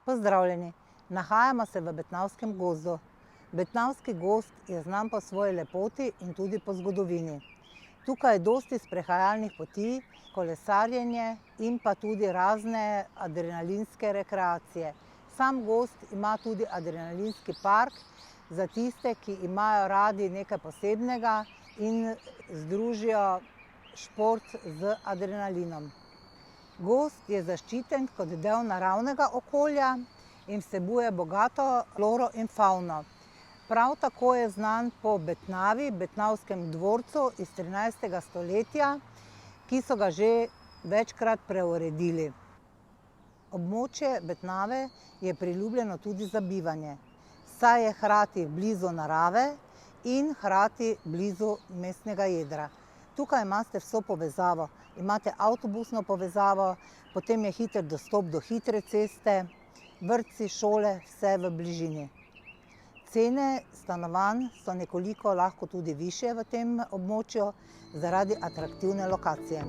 Pozdravljeni! Nahajamo se v Betnavskem gozdu. Betnavski gozd je znan po svoji lepoti in tudi po zgodovini. Tukaj je dosti sprehajalnih poti, kolesarjenje in pa tudi razne adrenalinske rekreacije. Sam gozd ima tudi adrenalinski park za tiste, ki imajo radi nekaj posebnega in združijo šport z adrenalinom. Gozd je zaščiten kot del naravnega okolja in vsebuje bogato floro in fauno. Prav tako je znan po Betnavi, Betnavskem dvorcu iz 13. stoletja, ki so ga že večkrat preuredili. Območje Betnave je priljubljeno tudi za bivanje, saj je hkrati blizu narave in hkrati blizu mestnega jedra. Tukaj imate vso povezavo. Imate avtobusno povezavo, potem je hiter dostop do hitre ceste, vrtci, šole, vse v bližini. Cene stanovanj so nekoliko lahko tudi višje v tem območju zaradi atraktivne lokacije.